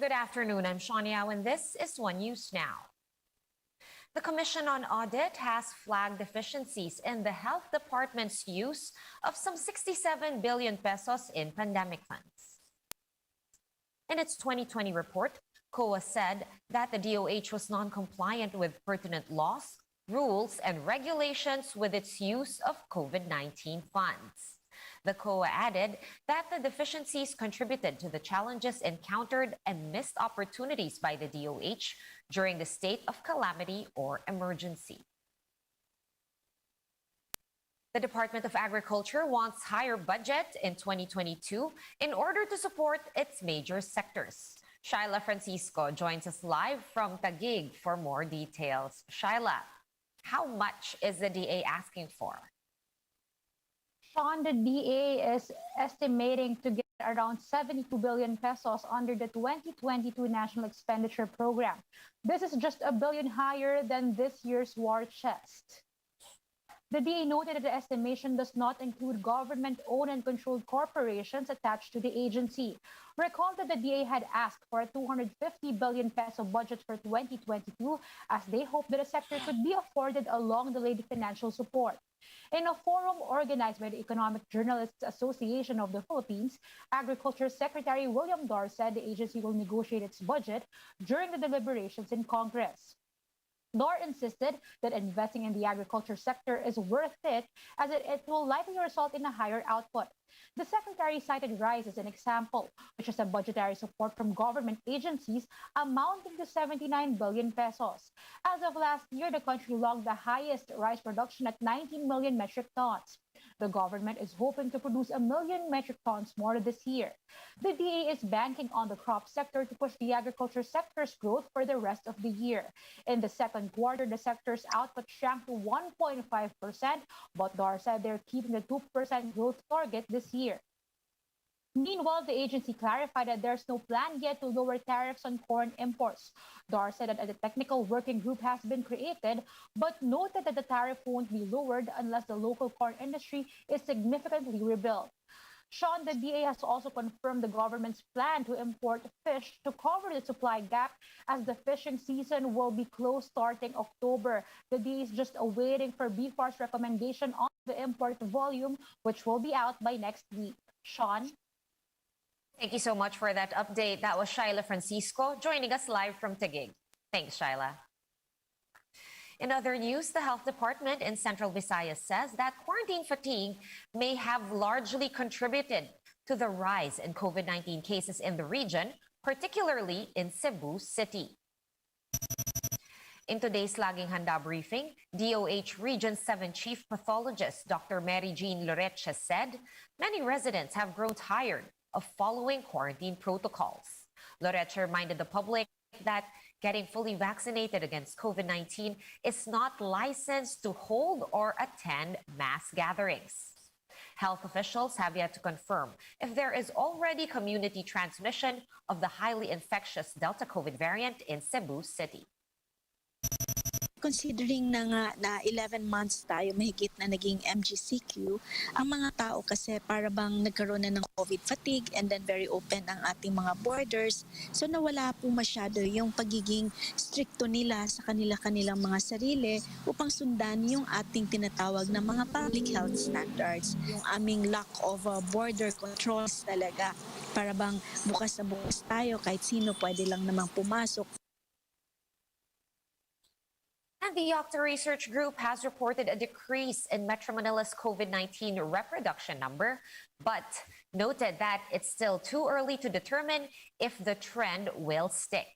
Good afternoon. I'm Sean Yao, and this is One News Now. The Commission on Audit has flagged deficiencies in the Health Department's use of some 67 billion pesos in pandemic funds. In its 2020 report, COA said that the DOH was non-compliant with pertinent laws, rules, and regulations with its use of COVID-19 funds. The COA added that the deficiencies contributed to the challenges encountered and missed opportunities by the DOH during the state of calamity or emergency. The Department of Agriculture wants higher budget in 2022 in order to support its major sectors. Shyla Francisco joins us live from Taguig for more details. Shyla, how much is the DA asking for? Sean, the DA is estimating to get around 72 billion pesos under the 2022 National Expenditure Program. This is just $1 billion higher than this year's war chest. The DA noted that the estimation does not include government-owned and controlled corporations attached to the agency. Recall that the DA had asked for a 250 billion peso budget for 2022 as they hoped that the sector could be afforded a long-delayed financial support. In a forum organized by the Economic Journalists Association of the Philippines, Agriculture Secretary William Dar said the agency will negotiate its budget during the deliberations in Congress. Dar insisted that investing in the agriculture sector is worth it as it will likely result in a higher output. The secretary cited rice as an example, which is a budgetary support from government agencies amounting to 79 billion pesos. As of last year, the country logged the highest rice production at 19 million metric tons. The government is hoping to produce 1 million metric tons more this year. The DA is banking on the crop sector to push the agriculture sector's growth for the rest of the year. In the second quarter, the sector's output shrank to 1.5%, but Dar said they're keeping the 2% growth target this year. Meanwhile, the agency clarified that there's no plan yet to lower tariffs on corn imports. Dar said that a technical working group has been created, but noted that the tariff won't be lowered unless the local corn industry is significantly rebuilt. Sean, the DA has also confirmed the government's plan to import fish to cover the supply gap as the fishing season will be closed starting October. The DA is just awaiting for BFAR's recommendation on the import volume, which will be out by next week. Sean? Thank you so much for that update. That was Shyla Francisco joining us live from Taguig. Thanks, Shyla. In other news, the Health Department in Central Visayas says that quarantine fatigue may have largely contributed to the rise in COVID-19 cases in the region, particularly in Cebu City. In today's Laging Handa briefing, DOH Region 7 Chief Pathologist Dr. Mary Jean Loreche said many residents have grown tired of following quarantine protocols. Loreche reminded the public that getting fully vaccinated against COVID-19 is not licensed to hold or attend mass gatherings. Health officials have yet to confirm if there is already community transmission of the highly infectious Delta COVID variant in Cebu City. Considering na nga na 11 months tayo mahigit na naging MGCQ, ang mga tao kasi para bang nagkaroon na ng COVID fatigue and then very open ang ating mga borders. So nawala po masyado yung pagiging stricto nila sa kanilang mga sarili upang sundan yung ating tinatawag na mga public health standards. Yung aming lack of border controls talaga. Para bang bukas na bukas tayo kahit sino pwede lang namang pumasok. And the Yocto Research Group has reported a decrease in Metro Manila's COVID-19 reproduction number, but noted that it's still too early to determine if the trend will stick.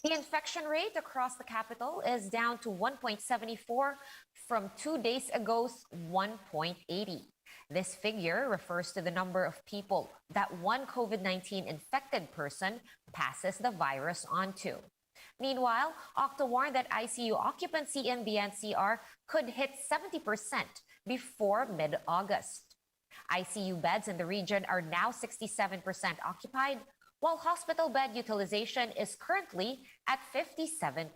The infection rate across the capital is down to 1.74 from 2 days ago's 1.80. This figure refers to the number of people that one COVID-19 infected person passes the virus on to. Meanwhile, Octo warned that ICU occupancy in the NCR could hit 70% before mid-August. ICU beds in the region are now 67% occupied, while hospital bed utilization is currently at 57%.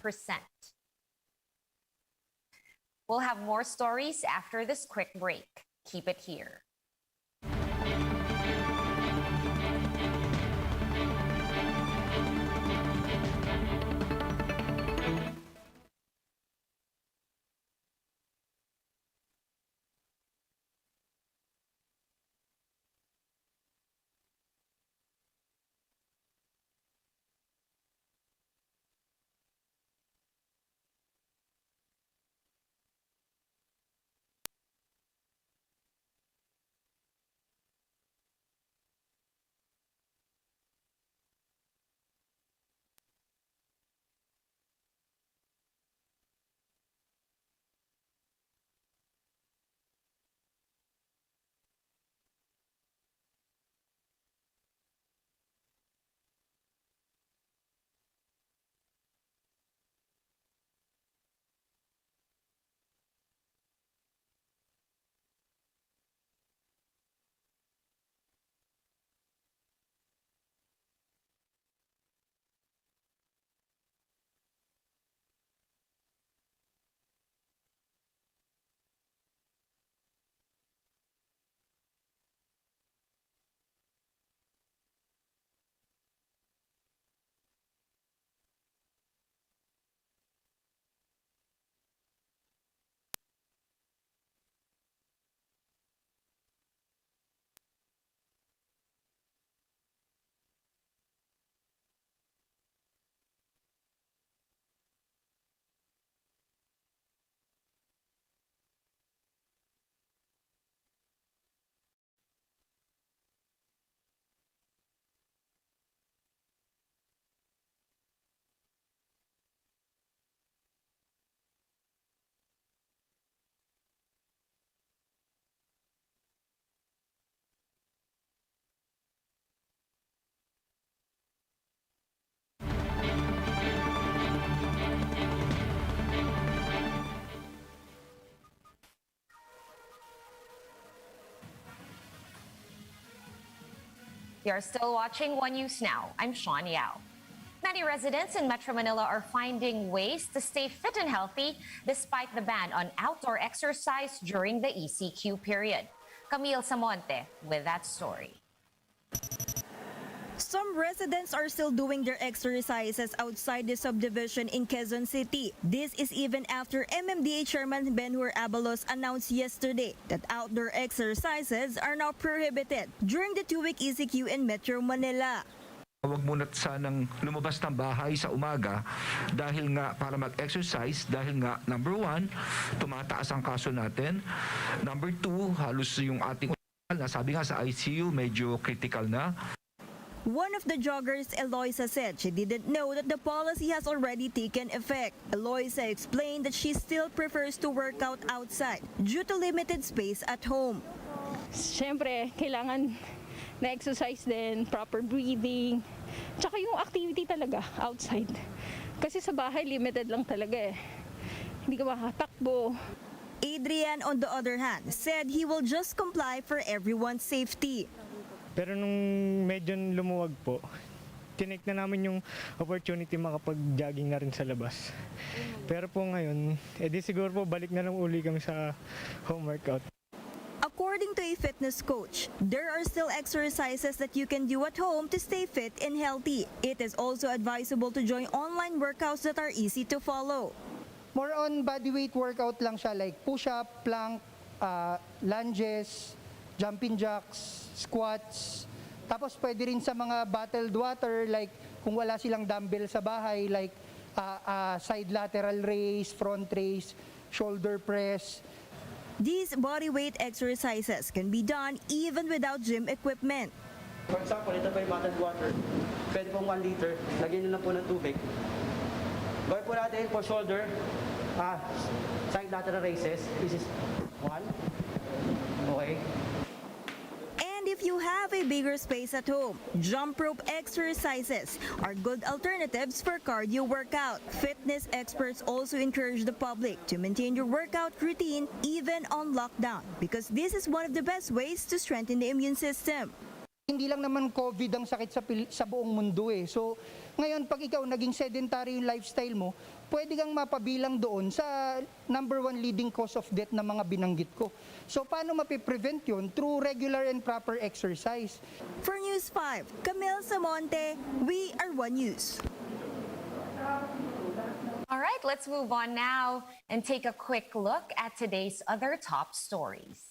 We'll have more stories after this quick break. Keep it here. You're still watching One News Now. I'm Sean Yao. Many residents in Metro Manila are finding ways to stay fit and healthy despite the ban on outdoor exercise during the ECQ period. Camille Samonte with that story. Some residents are still doing their exercises outside the subdivision in Quezon City. This is even after MMDA Chairman Ben-Hur Abalos announced yesterday that outdoor exercises are now prohibited during the two-week ECQ in Metro Manila. Huwag muna sanang lumabas ng bahay sa umaga dahil nga para mag-exercise, dahil nga number 1, tumataas ang kaso natin. Number 2, halos yung ating sabi nga sa ICU medyo critical na. One of the joggers, Eloisa, said she didn't know that the policy has already taken effect. Eloisa explained that she still prefers to work out outside due to limited space at home. Siyempre, kailangan na exercise din, proper breathing, tsaka yung activity talaga outside. Kasi sa bahay, limited lang talaga eh. Hindi ka makatakbo. Adrian, on the other hand, said he will just comply for everyone's safety. Pero nung medyo lumuwag po, tinake na namin yung opportunity makapag-jogging na rin sa labas. Pero po ngayon, edi siguro po balik na lang uli kami sa home workout. According to a fitness coach, there are still exercises that you can do at home to stay fit and healthy. It is also advisable to join online workouts that are easy to follow. More on bodyweight workout lang siya, like push-up, plank, lunges, jumping jacks, squats. Tapos pwede rin sa mga bottled water, like kung wala silang dumbbell sa bahay, like side lateral raise, front raise, shoulder press. These bodyweight exercises can be done even without gym equipment. For example, ito pa yung bottled water. Pwede pong 1 liter. Lagyan nyo lang po ng tubig. Gawin po natin for shoulder, side lateral raises. This is 1. Okay. If you have a bigger space at home, jump rope exercises are good alternatives for cardio workout. Fitness experts also encourage the public to maintain your workout routine even on lockdown because this is one of the best ways to strengthen the immune system. Hindi lang naman COVID ang sakit sa buong mundo eh. So ngayon pag ikaw naging sedentary yung lifestyle mo, pwede kang mapabilang doon sa number 1 leading cause of death na mga binanggit ko. So paano mapiprevent yun? Through regular and proper exercise. For News 5, Camille Samonte, we are One News. All right, let's move on now and take a quick look at today's other top stories.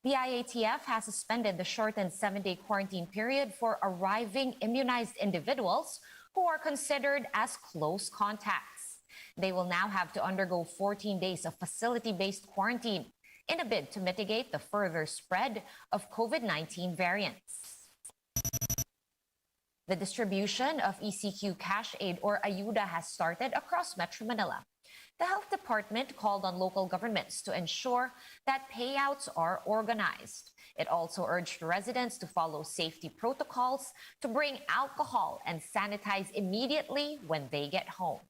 The IATF has suspended the shortened 7-day quarantine period for arriving immunized individuals who are considered as close contacts. They will now have to undergo 14 days of facility-based quarantine in a bid to mitigate the further spread of COVID-19 variants. The distribution of ECQ cash aid or ayuda has started across Metro Manila. The Health Department called on local governments to ensure that payouts are organized. It also urged residents to follow safety protocols, to bring alcohol and sanitize immediately when they get home.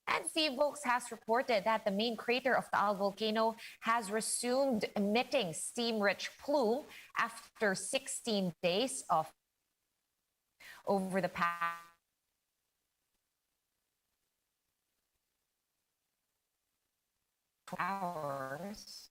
And Phoevokes has reported that the main crater of Taal volcano has resumed emitting steam-rich plume after 16 days of over the past hours.